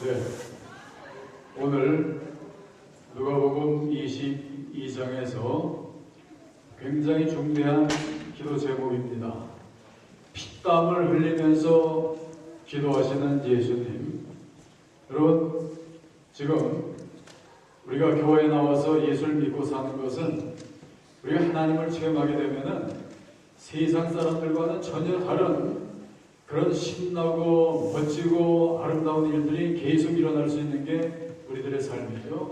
네, 오늘 누가복음 22장에서 굉장히 중대한 기도 제목입니다. 피땀을 흘리면서 기도하시는 예수님. 여러분, 지금 우리가 교회에 나와서 예수를 믿고 사는 것은 우리가 하나님을 체험하게 되면은 세상 사람들과는 전혀 다른 그런 신나고 멋지고 아름다운 일들이 계속 일어날 수 있는 게 우리들의 삶이죠.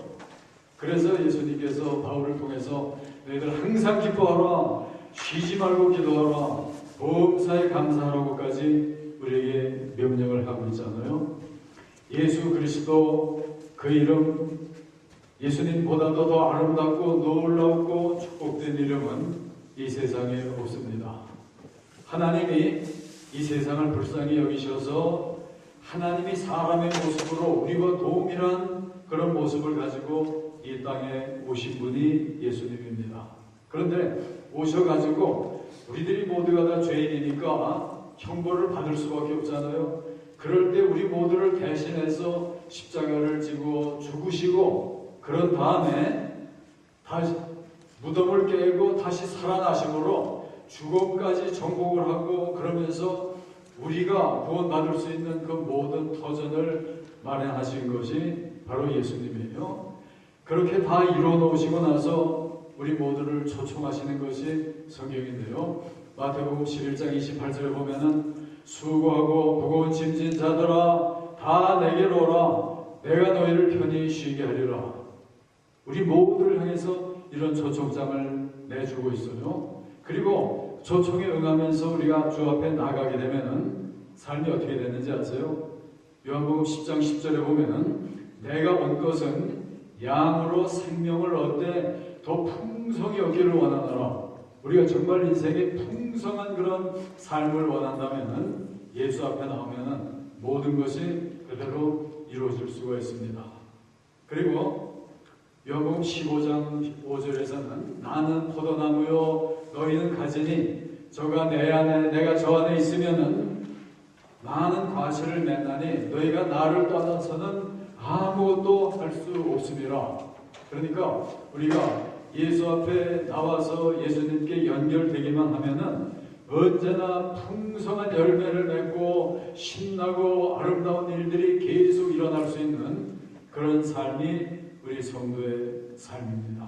그래서 예수님께서 바울을 통해서 너희들 항상 기뻐하라, 쉬지 말고 기도하라, 범사에 감사하라고까지 우리에게 명령을 하고 있잖아요. 예수 그리스도 그 이름, 예수님보다도 더 아름답고 놀랍고 축복된 이름은 이 세상에 없습니다. 하나님이 이 세상을 불쌍히 여기셔서 하나님이 사람의 모습으로 우리와 동일한 그런 모습을 가지고 이 땅에 오신 분이 예수님입니다. 그런데 오셔가지고 우리들이 모두가 다 죄인이니까 형벌을 받을 수밖에 없잖아요. 그럴 때 우리 모두를 대신해서 십자가를 지고 죽으시고 그런 다음에 다시 무덤을 깨고 다시 살아나심으로 죽음까지 정복을 하고 그러면서 우리가 구원받을 수 있는 그 모든 터전을 마련하신 것이 바로 예수님이에요. 그렇게 다 이루어놓으시고 나서 우리 모두를 초청하시는 것이 성경인데요. 마태복음 11장 28절에 보면은 수고하고 무거운 짐진 자들아 다 내게로 오라, 내가 너희를 편히 쉬게 하리라. 우리 모두를 향해서 이런 초청장을 내주고 있어요. 그리고 초청에 응하면서 우리가 주 앞에 나가게 되면은 삶이 어떻게 되는지 아세요? 요한복음 10장 10절에 보면은 내가 온 것은 양으로 생명을 얻되 더 풍성히 얻기를 원하노라. 우리가 정말 인생에 풍성한 그런 삶을 원한다면은 예수 앞에 나오면은 모든 것이 그대로 이루어질 수가 있습니다. 그리고 요한복음 15장 5절에서는 나는 포도나무요 너희는 가지니 저가 내 안에 내가 저 안에 있으면은 많은 과실을 맺나니 너희가 나를 떠나서는 아무것도 할 수 없음이라. 그러니까 우리가 예수 앞에 나와서 예수님께 연결되기만 하면은 언제나 풍성한 열매를 맺고 신나고 아름다운 일들이 계속 일어날 수 있는 그런 삶이 우리 성도의 삶입니다.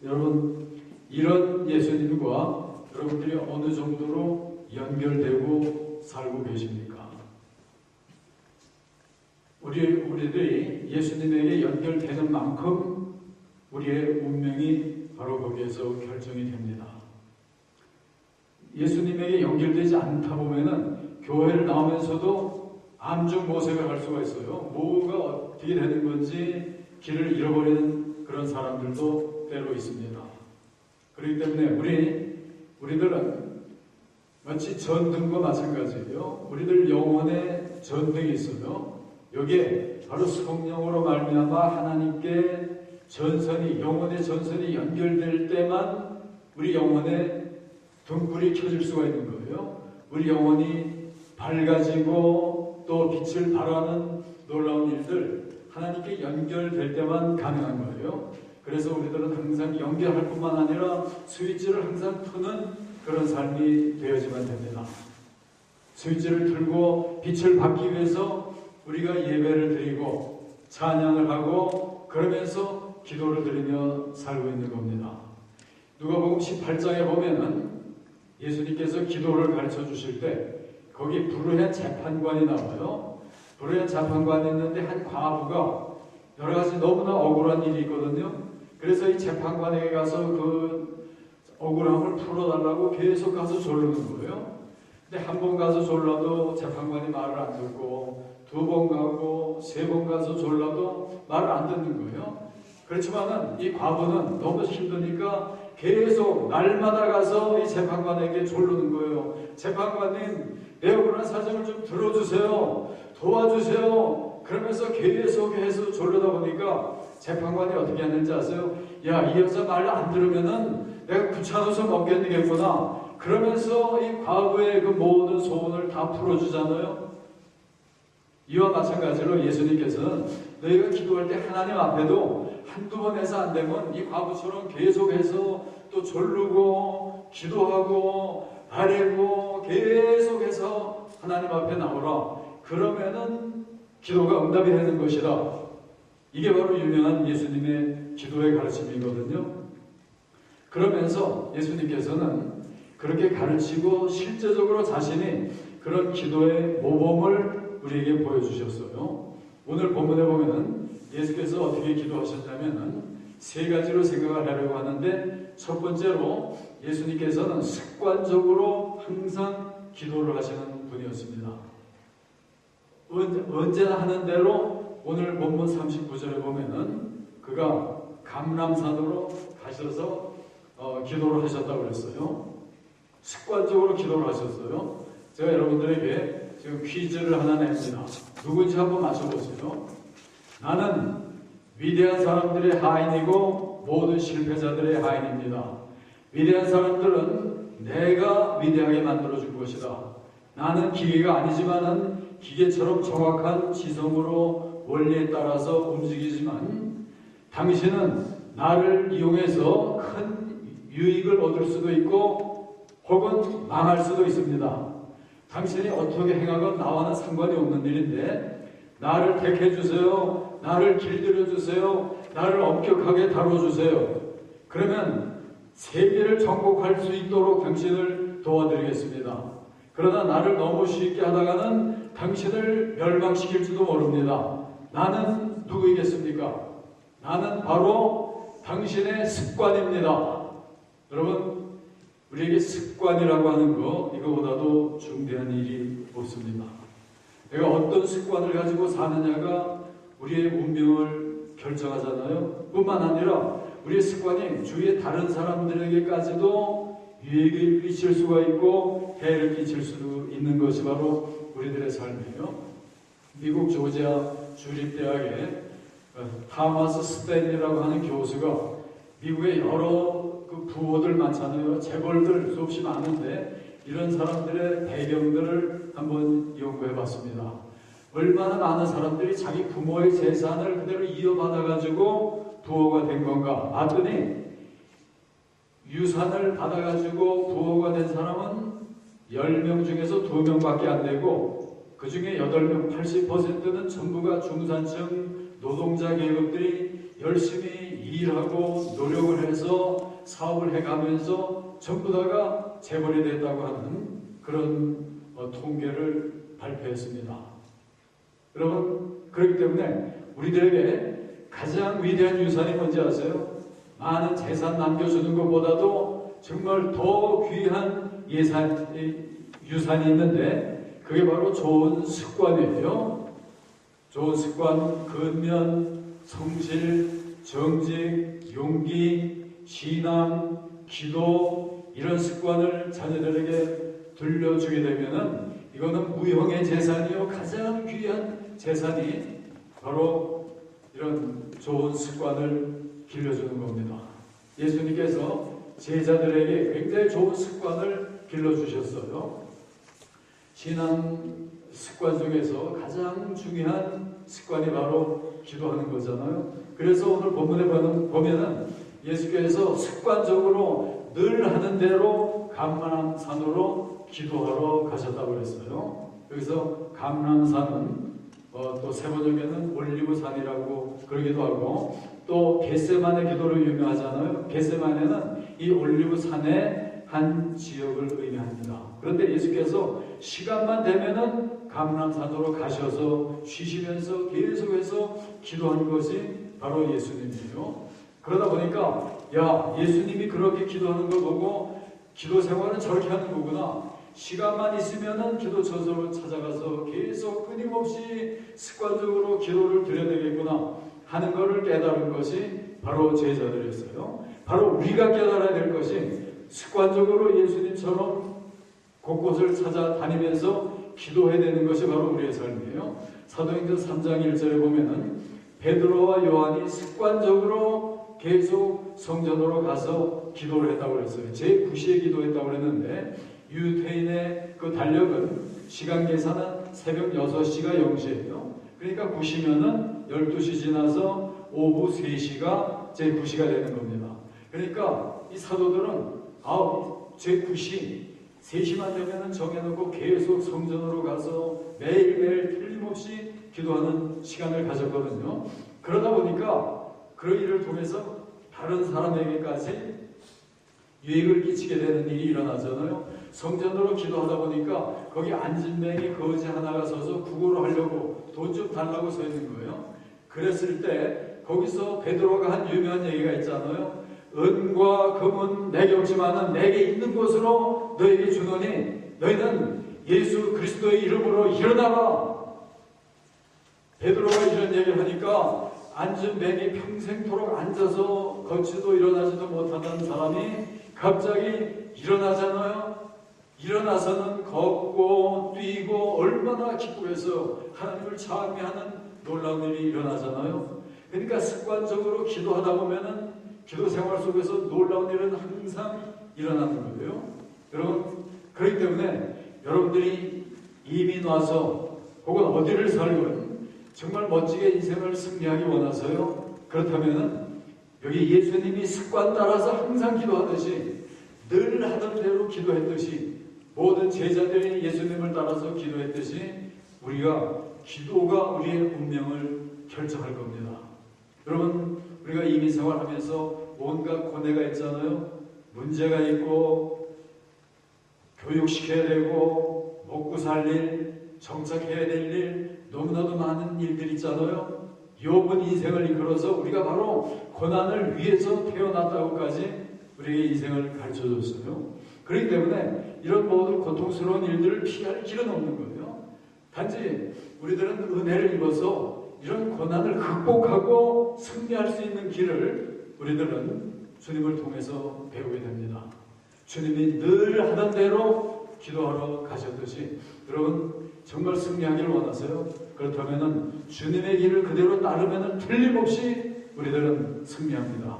여러분, 이런 예수님과 여러분들이 어느 정도로 연결되고 살고 계십니까? 우리들이 예수님에게 연결되는 만큼 우리의 운명이 바로 거기에서 결정이 됩니다. 예수님에게 연결되지 않다 보면은 교회를 나오면서도 암중모색을 할 수가 있어요. 뭐가 어떻게 되는 건지 길을 잃어버리는 그런 사람들도 때로 있습니다. 그렇기 때문에 우리들은 마치 전등과 마찬가지예요. 우리들 영혼에 전등이 있어요. 여기에 바로 성령으로 말미암아 하나님께 영혼의 전선이 연결될 때만 우리 영혼에 등불이 켜질 수가 있는 거예요. 우리 영혼이 밝아지고 또 빛을 발하는 놀라운 일들, 하나님께 연결될 때만 가능한 거예요. 그래서 우리들은 항상 연결할 뿐만 아니라 스위치를 항상 푸는 그런 삶이 되어지면 됩니다. 스위치를 틀고 빛을 받기 위해서 우리가 예배를 드리고 찬양을 하고 그러면서 기도를 드리며 살고 있는 겁니다. 누가복음 18장에 보면은 예수님께서 기도를 가르쳐 주실 때 거기 불의한 재판관이 나와요. 불의한 재판관이 있는데 한 과부가 여러 가지 너무나 억울한 일이 있거든요. 그래서 이 재판관에게 가서 그 억울함을 풀어달라고 계속 가서 조르는 거예요. 근데 한 번 가서 졸라도 재판관이 말을 안 듣고 두 번 가고 세 번 가서 졸라도 말을 안 듣는 거예요. 그렇지만은 이 과부는 너무 힘드니까 계속 날마다 가서 이 재판관에게 조르는 거예요. 재판관님, 내 억울한 사정을 좀 들어주세요. 도와주세요. 그러면서 계속해서 졸르다 보니까 재판관이 어떻게 했는지 아세요? 야, 이 여자 말 안 들으면은 내가 귀찮아서 못 견디겠구나. 그러면서 이 과부의 그 모든 소원을 다 풀어주잖아요. 이와 마찬가지로 예수님께서는 너희가 기도할 때 하나님 앞에도 한두 번 해서 안 되면 이 과부처럼 계속해서 또 졸르고 기도하고 아뢰고 계속해서 하나님 앞에 나오라. 그러면은 기도가 응답이 되는 것이다. 이게 바로 유명한 예수님의 기도의 가르침이거든요. 그러면서 예수님께서는 그렇게 가르치고 실제적으로 자신이 그런 기도의 모범을 우리에게 보여주셨어요. 오늘 본문에 보면은 예수께서 어떻게 기도하셨냐면은 세 가지로 생각을 하려고 하는데, 첫 번째로 예수님께서는 습관적으로 항상 기도를 하시는 분이었습니다. 언제나 하는 대로 오늘 본문 39절에 보면은 그가 감람산으로 가셔서 기도를 하셨다고 그랬어요. 습관적으로 기도를 하셨어요. 제가 여러분들에게 지금 퀴즈를 하나 냅니다. 누군지 한번 맞춰보세요. 나는 위대한 사람들의 하인이고 모든 실패자들의 하인입니다. 위대한 사람들은 내가 위대하게 만들어줄 것이다. 나는 기계가 아니지만은 기계처럼 정확한 지성으로 원리에 따라서 움직이지만 당신은 나를 이용해서 큰 유익을 얻을 수도 있고 혹은 망할 수도 있습니다. 당신이 어떻게 행하건 나와는 상관이 없는 일인데 나를 택해주세요. 나를 길들여주세요. 나를 엄격하게 다뤄주세요. 그러면 세계를 정복할 수 있도록 당신을 도와드리겠습니다. 그러나 나를 너무 쉽게 하다가는 당신을 멸망시킬지도 모릅니다. 나는 누구이겠습니까? 나는 바로 당신의 습관입니다. 여러분, 우리에게 습관이라고 하는 거 이거보다도 중대한 일이 없습니다. 내가 어떤 습관을 가지고 사느냐가 우리의 운명을 결정하잖아요. 뿐만 아니라 우리의 습관이 주위의 다른 사람들에게까지도 유익을 끼칠 수가 있고 해를 끼칠 수도 있는 것이 바로 우리들의 삶이에요. 미국 조지아 주립대학의 타마스 스탠리라고 하는 교수가 미국의 여러 그 부호들 많잖아요. 재벌들 수없이 많은데 이런 사람들의 배경들을 한번 연구해 봤습니다. 얼마나 많은 사람들이 자기 부모의 재산을 그대로 이어받아가지고 부호가 된 건가 봤더니 유산을 받아가지고 부호가 된 사람은 10명 중에서 2명밖에 안 되고 그 중에 8명 80%는 전부가 중산층 노동자 계급들이 열심히 일하고 노력을 해서 사업을 해가면서 전부 다가 재벌이 됐다고 하는 그런 통계를 발표했습니다. 여러분, 그렇기 때문에 우리들에게 가장 위대한 유산이 뭔지 아세요? 많은 재산 남겨주는 것보다도 정말 더 귀한 유산이 있는데 그게 바로 좋은 습관이에요. 좋은 습관, 근면, 성실, 정직, 용기, 신앙, 기도 이런 습관을 자녀들에게 들려주게 되면은 이거는 무형의 재산이요 가장 귀한 재산이 바로 이런 좋은 습관을 길러주는 겁니다. 예수님께서 제자들에게 굉장히 좋은 습관을 길러주셨어요. 신앙 습관 중에서 가장 중요한 습관이 바로 기도하는 거잖아요. 그래서 오늘 본문에 보면은 예수께서 습관적으로 늘 하는 대로 감람산으로 기도하러 가셨다고 그랬어요. 여기서 감람산은 또 세번역에는 올리브산이라고 그러기도 하고 또 겟세마네 기도로 유명하잖아요. 겟세마네는 이 올리브산의 한 지역을 의미합니다. 그런데 예수께서 시간만 되면은 감람산으로 가셔서 쉬시면서 계속해서 기도하는 것이 바로 예수님이에요. 그러다 보니까 예수님이 그렇게 기도하는 걸 보고 기도 생활은 저렇게 하는 거구나. 시간만 있으면은 기도 처소로 찾아가서 계속 끊임없이 습관적으로 기도를 드려야 되겠구나 하는 것을 깨달은 것이 바로 제자들이었어요. 바로 우리가 깨달아야 될 것이 습관적으로 예수님처럼 곳곳을 찾아다니면서 기도해야 되는 것이 바로 우리의 삶이에요. 사도행전 3장 1절에 보면은 베드로와 요한이 습관적으로 계속 성전으로 가서 기도를 했다고 그랬어요. 제9시에 기도했다고 그랬는데 유태인의 그 달력은 시간 계산은 새벽 6시가 0시예요. 그러니까 9시면은 12시 지나서 오후 3시가 제 9시가 되는 겁니다. 그러니까 이 사도들은 제 9시 3시만 되면은 정해놓고 계속 성전으로 가서 매일매일 틀림없이 기도하는 시간을 가졌거든요. 그러다 보니까 그 일을 통해서 다른 사람에게까지 유익을 끼치게 되는 일이 일어나잖아요. 성전으로 기도하다 보니까 거기 안진뱅이 거지 하나가 서서 구걸을 하려고 돈 좀 달라고 서 있는 거예요. 그랬을 때 거기서 베드로가 한 유명한 얘기가 있잖아요. 은과 금은 내게 없지만은 내게 있는 것으로 너에게 주노니 너희는 예수 그리스도의 이름으로 일어나라. 베드로가 이런 얘기를 하니까 안진뱅이 평생토록 앉아서 걷지도 일어나지도 못하는 사람이 갑자기 일어나잖아요. 일어나서는 걷고 뛰고 얼마나 기쁘해서 하나님을 찬미하는 놀라운 일이 일어나잖아요. 그러니까 습관적으로 기도하다 보면은 기도 생활 속에서 놀라운 일은 항상 일어나는 거예요. 여러분, 그렇기 때문에 여러분들이 이민 와서 혹은 어디를 살건 정말 멋지게 인생을 승리하기 원하서요. 그렇다면은 여기 예수님이 습관 따라서 항상 기도하듯이 늘 하던 대로 기도했듯이 모든 제자들이 예수님을 따라서 기도했듯이 기도가 우리의 운명을 결정할 겁니다. 여러분, 우리가 이민 생활하면서 온갖 고뇌가 있잖아요. 문제가 있고 교육시켜야 되고 먹고 살 일, 정착해야 될 일, 너무나도 많은 일들이 있잖아요. 욥은 인생을 이끌어서 우리가 바로 고난을 위해서 태어났다고까지 우리의 인생을 가르쳐줬어요. 그렇기 때문에 이런 모든 고통스러운 일들을 피할 길은 없는 거예요. 단지 우리들은 은혜를 입어서 이런 고난을 극복하고 승리할 수 있는 길을 우리들은 주님을 통해서 배우게 됩니다. 주님이 늘 하던 대로 기도하러 가셨듯이 여러분 정말 승리하기를 원하세요? 그렇다면 주님의 길을 그대로 따르면 틀림없이 우리들은 승리합니다.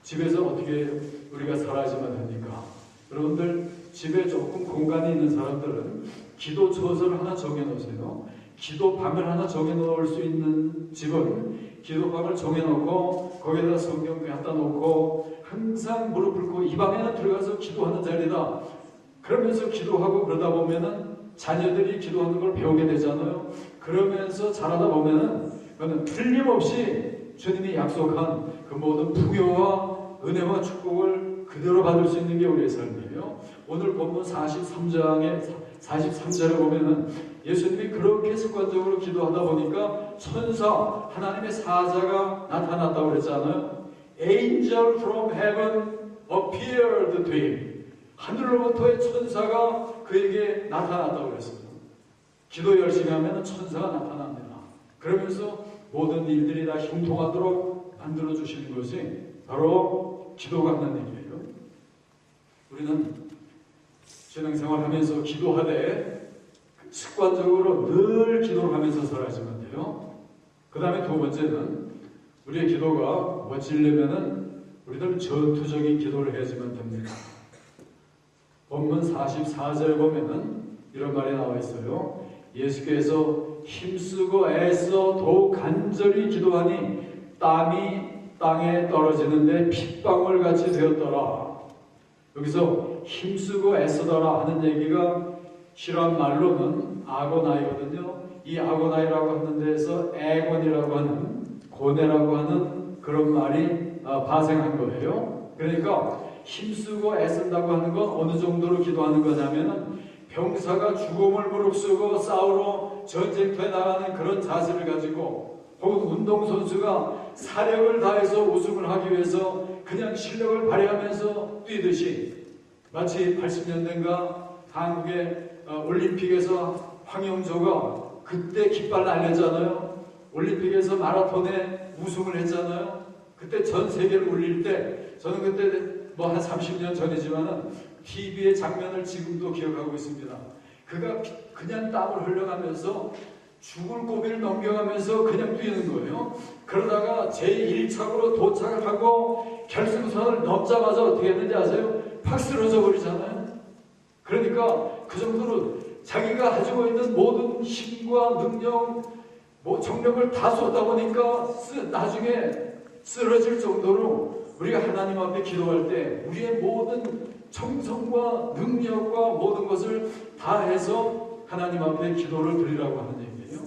집에서 어떻게 우리가 살아야지만 됩니까? 여러분들 집에 조금 공간이 있는 사람들은 기도 처소를 하나 정해놓으세요. 기도방을 하나 정해놓을 수 있는 집은 기도방을 정해놓고 거기에다 성경 갖다 놓고 항상 무릎 꿇고 이 방에는 들어가서 기도하는 자리다. 그러면서 기도하고 그러다 보면은 자녀들이 기도하는 걸 배우게 되잖아요. 그러면서 자라다 보면은 그는 틀림없이 주님이 약속한 그 모든 풍요와 은혜와 축복을 그대로 받을 수 있는 게 우리의 삶이에요. 오늘 본문 43절에 보면은 예수님이 그렇게 습관적으로 기도하다 보니까 천사, 하나님의 사자가 나타났다고 그랬잖아요. Angel from heaven appeared to him. 하늘로부터의 천사가 그에게 나타났다고 그랬어요. 기도 열심히 하면 천사가 나타납니다. 그러면서 모든 일들이 다 형통하도록 만들어주시는 것이 바로 기도가 하는 일이에요. 우리는 신앙생활하면서 기도하되 습관적으로 늘 기도를 하면서 살아야지만 돼요. 그 다음에 두 번째는 우리의 기도가 멋지려면은 우리들은 전투적인 기도를 해야지만 됩니다. 본문 44절에 보면은 이런 말이 나와 있어요. 예수께서 힘쓰고 애써 더욱 간절히 기도하니 땀이 땅에 떨어지는데 핏방울 같이 되었더라. 여기서 힘쓰고 애쓰더라 하는 얘기가 실한 말로는 아고나이거든요. 이 아고나이라고 하는 데에서 애곤이라고 하는 고뇌라고 하는 그런 말이 발생한 거예요. 그러니까 힘쓰고 애쓴다고 하는 건 어느 정도로 기도하는 거냐면은 병사가 죽음을 무릅쓰고 싸우러 전쟁터에 나가는 그런 자세를 가지고 혹은 운동선수가 사력을 다해서 우승을 하기 위해서 그냥 실력을 발휘하면서 뛰듯이 마치 80년대인가 한국의 올림픽에서 황영조가 그때 깃발 날렸잖아요. 올림픽에서 마라톤에 우승을 했잖아요. 그때 전 세계를 울릴 때 저는 그때 뭐 한 30년 전이지만은 TV의 장면을 지금도 기억하고 있습니다. 그가 그냥 땀을 흘려가면서 죽을 고비를 넘겨가면서 그냥 뛰는 거예요. 그러다가 제1차로 도착을 하고 결승선을 넘자마자 어떻게 했는지 아세요? 팍 쓰러져 버리잖아요. 그러니까 그 정도로 자기가 가지고 있는 모든 힘과 능력, 정력을 다 쏟다 보니까 나중에 쓰러질 정도로 우리가 하나님 앞에 기도할 때 우리의 모든 정성과 능력과 모든 것을 다해서 하나님 앞에 기도를 드리라고 하는 얘기예요.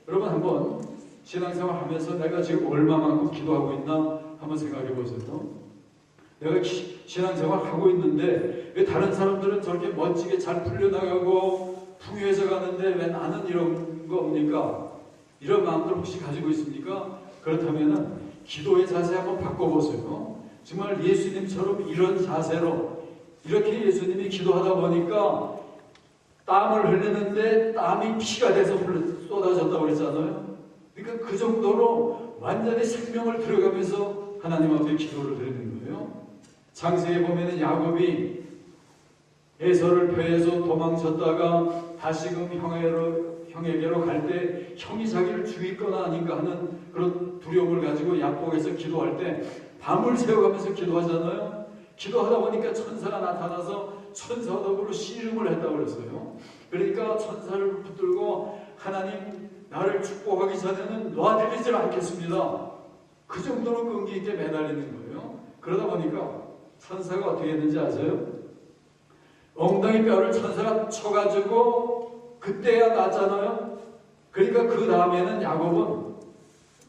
여러분 한번 신앙생활 하면서 내가 지금 얼마만큼 기도하고 있나 한번 생각해 보세요. 내가 신앙생활 하고 있는데 왜 다른 사람들은 저렇게 멋지게 잘 풀려나가고 풍요해져 가는데 왜 나는 이런 거 없니까? 이런 마음들 혹시 가지고 있습니까? 그렇다면 기도의 자세 한번 바꿔보세요. 정말 예수님처럼 이런 자세로 이렇게 예수님이 기도하다 보니까 땀을 흘리는데 땀이 피가 돼서 쏟아졌다고 그랬잖아요. 그러니까 그 정도로 완전히 생명을 들어가면서 하나님 앞에 기도를 드리는 거예요. 창세기에 보면은 야곱이 에서를 배에서 도망쳤다가 다시금 형에게로 갈 때 형이 자기를 죽이거나 아닌가 하는 그런 두려움을 가지고 야복에서 기도할 때 밤을 새워가면서 기도하잖아요. 기도하다 보니까 천사가 나타나서 천사와 더불어 씨름을 했다고 그랬어요. 그러니까 천사를 붙들고 하나님 나를 축복하기 전에는 놔드리지 않겠습니다. 그 정도로 끈기 있게 매달리는 거예요. 그러다 보니까 천사가 어떻게 했는지 아세요? 엉덩이 뼈를 천사가 쳐가지고 그때야 낫잖아요. 그러니까 그 다음에는 야곱은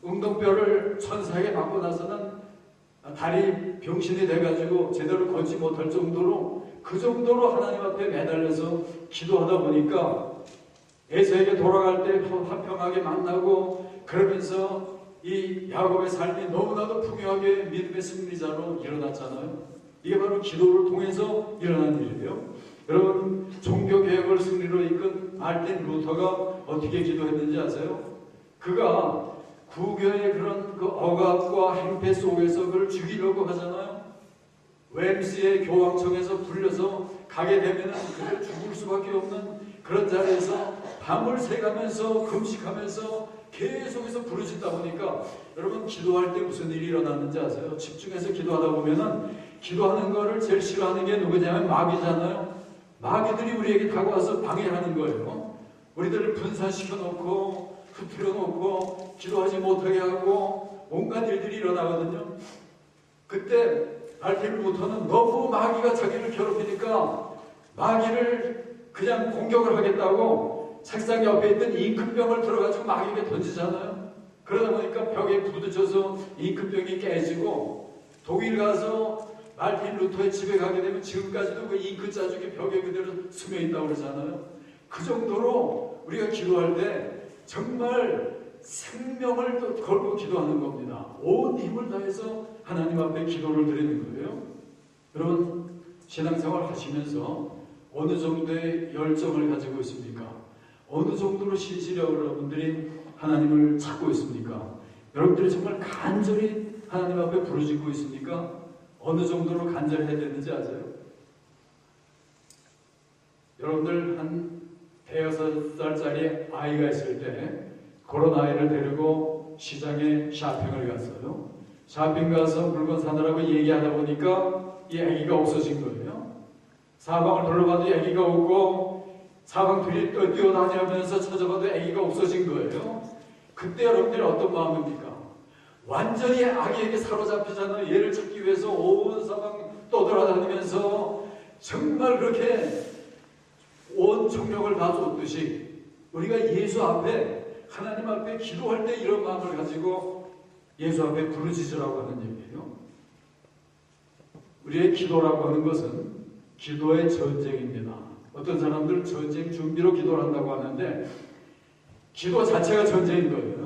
엉덩뼈를 천사에게 맞고 나서는 다리 병신이 돼가지고 제대로 걷지 못할 정도로 그 정도로 하나님 앞에 매달려서 기도하다 보니까 에서에게 돌아갈 때 화평하게 만나고 그러면서 이 야곱의 삶이 너무나도 풍요하게 믿음의 승리자로 일어났잖아요. 이게 바로 기도를 통해서 일어난 일이에요. 여러분 종교개혁을 승리로 이끈 마르틴 루터가 어떻게 기도했는지 아세요? 그가 구교의 그런 그 억압과 행패 속에서 그를 죽이려고 하잖아요. 웸스의 교황청에서 불려서 가게 되면은 그를 죽을 수밖에 없는 그런 자리에서 밤을 새가면서 금식하면서 계속해서 부르짖다 보니까 여러분 기도할 때 무슨 일이 일어났는지 아세요? 집중해서 기도하다 보면은 기도하는 거를 제일 싫어하는 게 누구냐면 마귀잖아요. 마귀들이 우리에게 다가와서 방해하는 거예요. 우리들을 분산시켜 놓고 흩뜨려 놓고 기도하지 못하게 하고 온갖 일들이 일어나거든요. 그때 마르틴 루터는 너무 마귀가 자기를 괴롭히니까 마귀를 그냥 공격을 하겠다고 책상 옆에 있던 잉크병을 들어가지고 마귀에게 던지잖아요. 그러다 보니까 벽에 부딪혀서 잉크병이 깨지고 독일 가서 마르틴 루터의 집에 가게 되면 지금까지도 그 잉크 자국이 벽에 그대로 스며 있다고 그러잖아요. 그 정도로 우리가 기도할 때 정말 생명을 또 걸고 기도하는 겁니다. 온 힘을 다해서 하나님 앞에 기도를 드리는 거예요. 여러분 신앙생활 하시면서 어느 정도의 열정을 가지고 있습니까? 어느 정도로 신실히 여러분들이 하나님을 찾고 있습니까? 여러분들이 정말 간절히 하나님 앞에 부르짖고 있습니까? 어느 정도로 간절히 해야 되는지 아세요? 여러분들 한 대여섯 살짜리 아이가 있을 때 그런 아이를 데리고 시장에 쇼핑을 갔어요. 쇼핑 가서 물건 사느라고 얘기하다 보니까 이 아기가 없어진 거예요. 사방을 둘러봐도 아기가 없고 사방 뒤에 뛰어다니면서 찾아봐도 아기가 없어진 거예요. 그때 여러분들이 어떤 마음입니까? 완전히 아기에게 사로잡히잖아요. 얘를 찾기 위해서 온 사방 떠돌아다니면서 정말 그렇게 온 정력을 다 쏟듯이 우리가 예수 앞에 하나님 앞에 기도할 때 이런 마음을 가지고 예수 앞에 부르짖으라고 하는 얘기예요. 우리의 기도라고 하는 것은 기도의 전쟁입니다. 어떤 사람들은 전쟁 준비로 기도를 한다고 하는데 기도 자체가 전쟁인 거예요.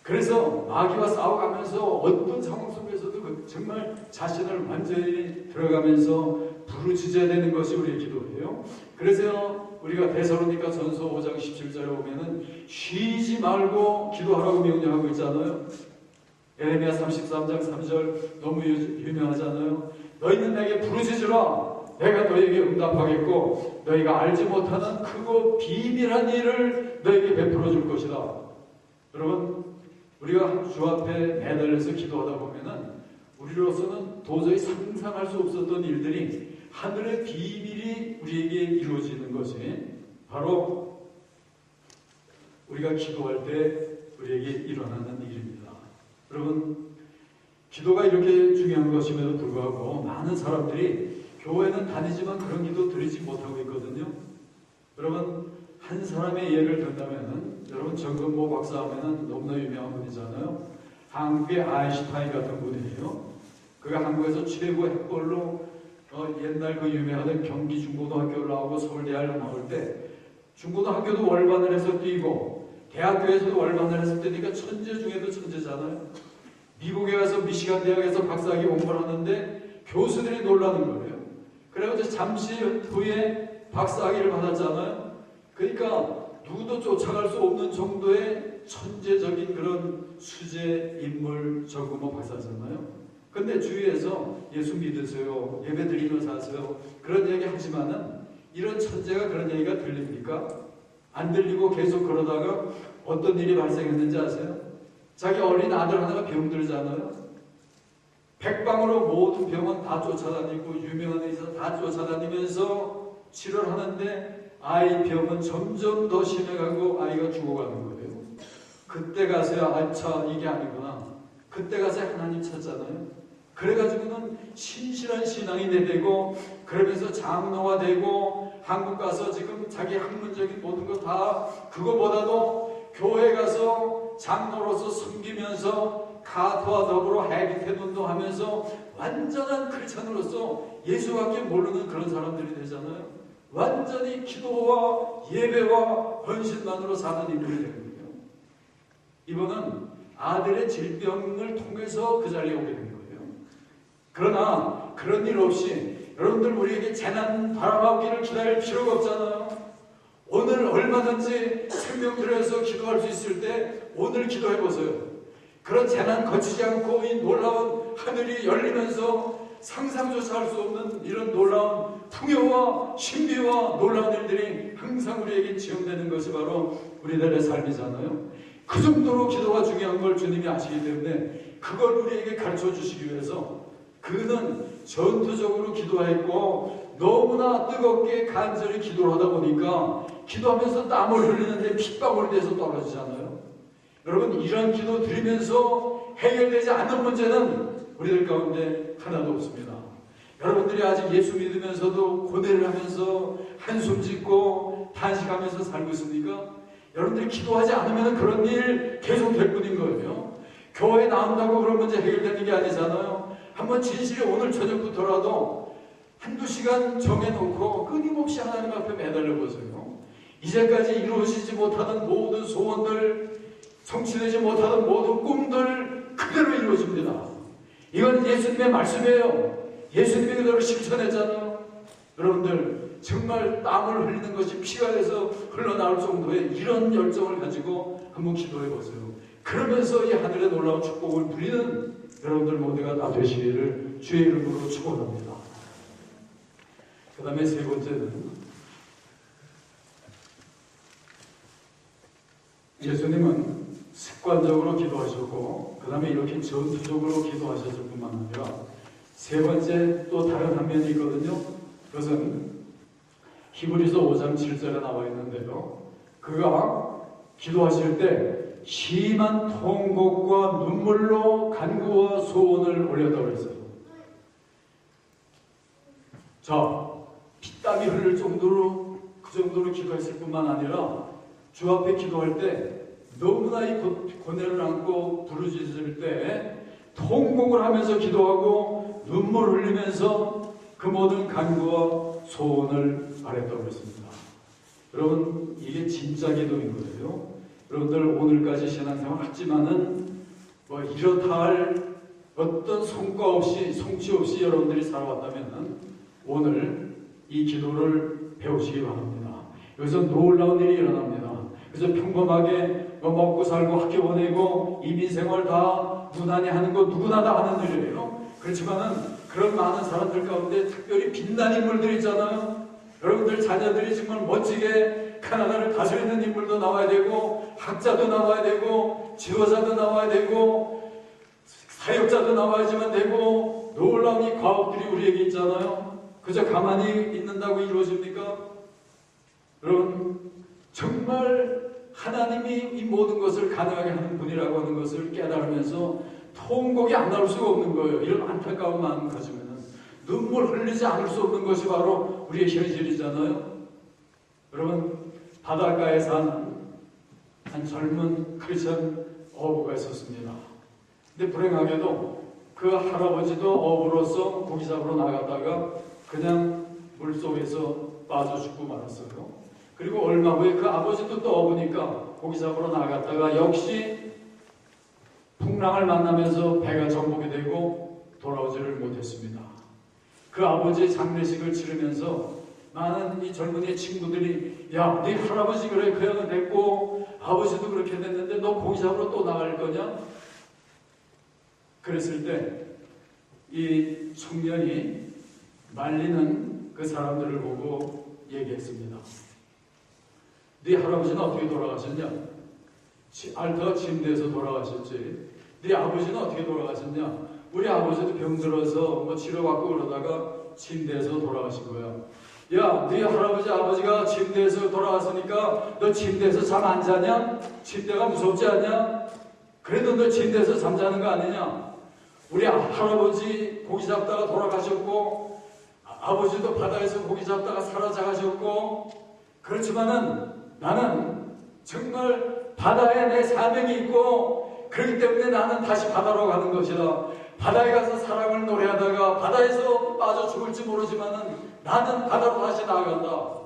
그래서 마귀와 싸워가면서 어떤 상황 속에서도 정말 자신을 완전히 들어가면서 부르짖어야 되는 것이 우리의 기도예요. 그래서 우리가 데살로니가 전서 5장 17절에 보면은 쉬지 말고 기도하라고 명령하고 있잖아요. 예레미야 33장 3절 너무 유명하잖아요. 너희는 내게 부르짖으라. 내가 너희에게 응답하겠고 너희가 알지 못하는 크고 비밀한 일을 너희에게 베풀어 줄 것이다. 여러분 우리가 주 앞에 매달려서 기도하다 보면은 우리로서는 도저히 상상할 수 없었던 일들이 하늘의 비밀이 우리에게 이루어지는 것이 바로 우리가 기도할 때 우리에게 일어나는 일입니다. 여러분, 기도가 이렇게 중요한 것임에도 불구하고 많은 사람들이 교회는 다니지만 그런 기도 드리지 못하고 있거든요. 여러분, 한 사람의 예를 든다면은, 여러분 정근보 박사 하면은 너무나 유명한 분이잖아요. 한국의 아인슈타인 같은 분이에요. 그가 한국에서 최고 학벌로 옛날 그 유명하던 경기 중고등학교를 나오고 서울대학을 나올 때 중고등학교도 월반을 해서 뛰고 대학교에서도 월반을 해서 뛰니까 천재 중에도 천재잖아요. 미국에 가서 미시간 대학에서 박사학위 공부를 하는데 교수들이 놀라는 거예요. 그래가지고 잠시 후에 박사학위를 받았잖아요. 그러니까 누구도 쫓아갈 수 없는 정도의 천재적인 그런 수재 인물 정근보 박사잖아요. 근데 주위에서 예수 믿으세요, 예배 드리면서 하세요, 그런 얘기 하지만은 이런 천재가 그런 얘기가 들립니까? 안 들리고 계속 그러다가 어떤 일이 발생했는지 아세요? 자기 어린 아들 하나가 병들잖아요. 백방으로 모든 병원 다 쫓아다니고 유명한 의사 다 쫓아다니면서 치료를 하는데 아이 병은 점점 더 심해가고 아이가 죽어가는 거예요. 그때 가서야 아차 이게 아니구나. 그때 가서 하나님 찾잖아요. 그래가지고는 신실한 신앙이 되고 그러면서 장로가 되고 한국 가서 지금 자기 학문적인 모든 거 다 그거보다도 교회 가서 장로로서 섬기면서 카토와 더불어 해비태문도 하면서 완전한 크리스찬으로서 예수밖에 모르는 그런 사람들이 되잖아요. 완전히 기도와 예배와 헌신만으로 사는 인물이 되는 거예요. 이번은 아들의 질병을 통해서 그 자리에 오게 된 거예요. 그러나 그런 일 없이 여러분들 우리에게 재난 바라보기를 기다릴 필요가 없잖아요. 오늘 얼마든지 생명 들여서 기도할 수 있을 때 오늘 기도해보세요. 그런 재난 거치지 않고 이 놀라운 하늘이 열리면서 상상조차 할 수 없는 이런 놀라운 풍요와 신비와 놀라운 일들이 항상 우리에게 지원되는 것이 바로 우리들의 삶이잖아요. 그 정도로 기도가 중요한 걸 주님이 아시기 때문에 그걸 우리에게 가르쳐 주시기 위해서 그는 전투적으로 기도했고 너무나 뜨겁게 간절히 기도를 하다 보니까 기도하면서 땀을 흘리는데 핏방울이 돼서 떨어지잖아요. 여러분, 이런 기도 드리면서 해결되지 않는 문제는 우리들 가운데 하나도 없습니다. 여러분들이 아직 예수 믿으면서도 고뇌를 하면서 한숨 짓고 탄식하면서 살고 있습니까? 여러분들이 기도하지 않으면 그런 일 계속 될 뿐인 거예요. 교회에 나온다고 그런 문제 해결되는 게 아니잖아요. 한번 진실이 오늘 저녁부터라도 한두 시간 정해놓고 끊임없이 하나님 앞에 매달려보세요. 이제까지 이루어지지 못하는 모든 소원들, 성취되지 못하는 모든 꿈들 그대로 이루어집니다. 이건 예수님의 말씀이에요. 예수님이 그대로 실천했잖아요. 여러분들 정말 땀을 흘리는 것이 피가 돼서 흘러나올 정도의 이런 열정을 가지고 한번 기도해보세요. 그러면서 이 하늘의 놀라운 축복을 누리는 여러분들 모두가 다 되시기를 주의 이름으로 축원합니다. 그 다음에 세 번째는 예수님은 습관적으로 기도하셨고 그 다음에 이렇게 전투적으로 기도하셨을 뿐만 아니라 세 번째 또 다른 한 면이 있거든요. 그것은 히브리서 5장 7절에 나와 있는데요. 그가 기도하실 때 심한 통곡과 눈물로 간구와 소원을 올렸다고 했어요. 자, 피땀이 흐를 정도로 그 정도로 기도했을 뿐만 아니라 주 앞에 기도할 때 너무나 이 고뇌를 안고 부르짖을 때 통곡을 하면서 기도하고 눈물 흘리면서 그 모든 간구와 소원을 말했다고 했습니다. 여러분, 이게 진짜 기도인 거예요. 여러분들 오늘까지 신앙생활 했지만은 뭐 이렇다 할 어떤 성과 없이 성취 없이 여러분들이 살아왔다면 오늘 이 기도를 배우시기 바랍니다. 여기서 놀라운 일이 일어납니다. 그래서 평범하게 먹고 살고 학교 보내고 이민생활 다 무난히 하는 거 누구나 다 하는 일이에요. 그렇지만은 그런 많은 사람들 가운데 특별히 빛난 인물들 있잖아요. 여러분들 자녀들이 정말 멋지게 카나다를 다스리는 인물도 나와야 되고 학자도 나와야 되고 지도자도 나와야 되고 사역자도 나와야지만 되고 놀라운 이 과업들이 우리에게 있잖아요. 그저 가만히 있는다고 이루어집니까? 여러분, 정말 하나님이 이 모든 것을 가능하게 하는 분이라고 하는 것을 깨달으면서 통곡이 안 나올 수가 없는 거예요. 이런 안타까운 마음 가지면은 눈물 흘리지 않을 수 없는 것이 바로 우리의 현실이잖아요. 여러분, 바닷가에 사는 한 젊은 크리스천 어부가 있었습니다. 근데 불행하게도 그 할아버지도 어부로서 고기 잡으러 나가다가 그냥 물속에서 빠져 죽고 말았어요. 그리고 얼마 후에 그 아버지도 또 어부니까 고기 잡으러 나갔다가 역시 풍랑을 만나면서 배가 정복이 되고 돌아오지를 못했습니다. 그 아버지의 장례식을 치르면서 많은 이 젊은이 친구들이, 야, 네 할아버지 그래 그 형은 됐고 아버지도 그렇게 됐는데 너 고기 잡으러 또 나갈 거냐? 그랬을 때 이 청년이 말리는 그 사람들을 보고 얘기했습니다. 네 할아버지는 어떻게 돌아가셨냐? 알터가 침대에서 돌아가셨지. 네 아버지는 어떻게 돌아가셨냐? 우리 아버지도 병들어서 뭐 치료받고 그러다가 침대에서 돌아가신 거야. 야, 네 할아버지 아버지가 침대에서 돌아갔으니까 너 침대에서 잠 안 자냐? 침대가 무섭지 않냐? 그래도 너 침대에서 잠자는 거 아니냐? 우리 할아버지 고기 잡다가 돌아가셨고 아버지도 바다에서 고기 잡다가 사라져가셨고, 그렇지만은 나는 정말 바다에 내 사명이 있고 그렇기 때문에 나는 다시 바다로 가는 것이다. 바다에 가서 사랑을 노래하다가 바다에서 빠져 죽을지 모르지만은 나는 바다로 다시 나아간다.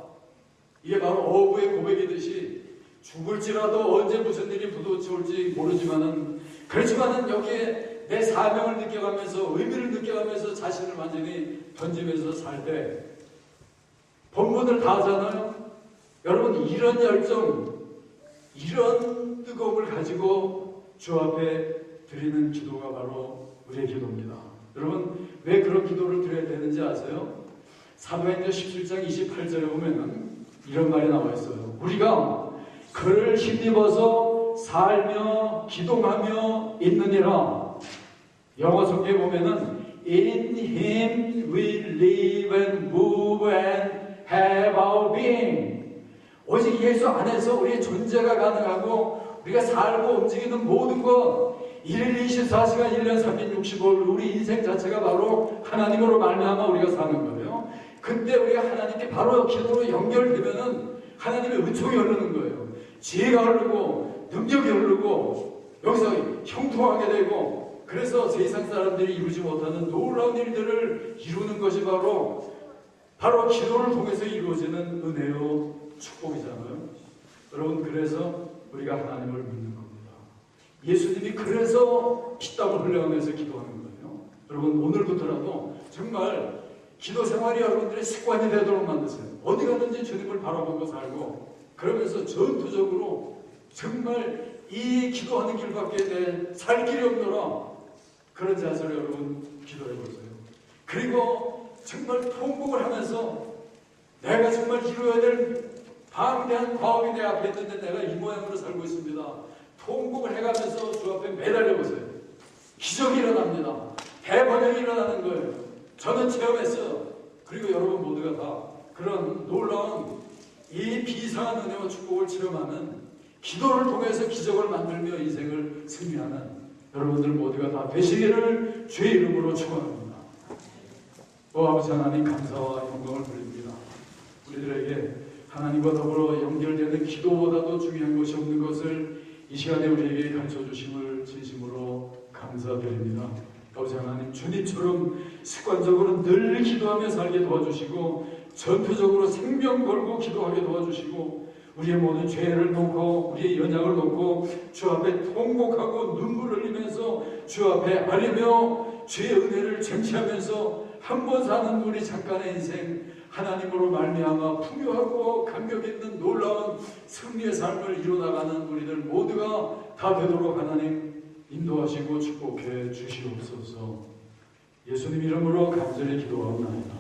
이게 바로 어부의 고백이듯이 죽을지라도 언제 무슨 일이 부딪혀올지 모르지만은, 그렇지만은 여기에 내 사명을 느껴가면서 의미를 느껴가면서 자신을 완전히 던지면서 살 때 본분을 다 하잖아요. 여러분, 이런 열정, 이런 뜨거움을 가지고 주 앞에 드리는 기도가 바로 우리의 기도입니다. 여러분, 왜 그런 기도를 드려야 되는지 아세요? 사도행전 17장 28절에 보면 이런 말이 나와 있어요. 우리가 그를 힘입어서 살며 기도하며 있느니라. 영어 성경에 보면은 In Him we live and move and have our being. 오직 예수 안에서 우리의 존재가 가능하고 우리가 살고 움직이는 모든 것, 1일 24시간 1년 365일 우리 인생 자체가 바로 하나님으로 말미암아 우리가 사는 거예요. 그때 우리가 하나님께 바로 기도로 연결되면은 하나님의 은총이 흐르는 거예요. 지혜가 흐르고 능력이 흐르고 여기서 형통하게 되고, 그래서 세상 사람들이 이루지 못하는 놀라운 일들을 이루는 것이 바로 기도를 통해서 이루어지는 은혜요 축복이잖아요. 여러분, 그래서 우리가 하나님을 믿는 겁니다. 예수님이 그래서 피땀을 흘려가면서 기도하는 거예요. 여러분, 오늘부터라도 정말 기도 생활이 여러분들의 습관이 되도록 만드세요. 어디 가든지 주님을 바라보고 살고, 그러면서 전투적으로 정말 이 기도하는 길밖에 내 살 길이 없노라, 그런 자세로 여러분 기도해 보세요. 그리고 정말 통곡을 하면서 내가 정말 이루어야 될 방대한 과업이 내 앞에 있는데 내가 이 모양으로 살고 있습니다. 통곡을 해가면서 주 앞에 매달려 보세요. 기적이 일어납니다. 대번영이 일어나는 거예요. 저는 체험했어요. 그리고 여러분 모두가 다 그런 놀라운 이 비상한 은혜와 축복을 체험하는, 기도를 통해서 기적을 만들며 인생을 승리하는 여러분들 모두가 다 되시기를 주의 이름으로 축원합니다. 아버지 하나님, 감사와 영광을 드립니다. 우리들에게 하나님과 더불어 연결되는 기도보다도 중요한 것이 없는 것을 이 시간에 우리에게 가르쳐 주심을 진심으로 감사드립니다. 아버지 하나님, 주님처럼 습관적으로 늘 기도하며 살게 도와주시고 전투적으로 생명 걸고 기도하게 도와주시고, 우리의 모든 죄를 놓고 우리의 연약을 놓고 주 앞에 통곡하고 눈물을 흘리면서 주 앞에 아뢰며 주의 은혜를 쟁취하면서 한 번 사는 우리 잠깐의 인생, 하나님으로 말미암아 풍요하고 감격 있는 놀라운 승리의 삶을 이루어나가는 우리들 모두가 다 되도록 하나님 인도하시고 축복해 주시옵소서. 예수님 이름으로 간절히 기도하옵나이다.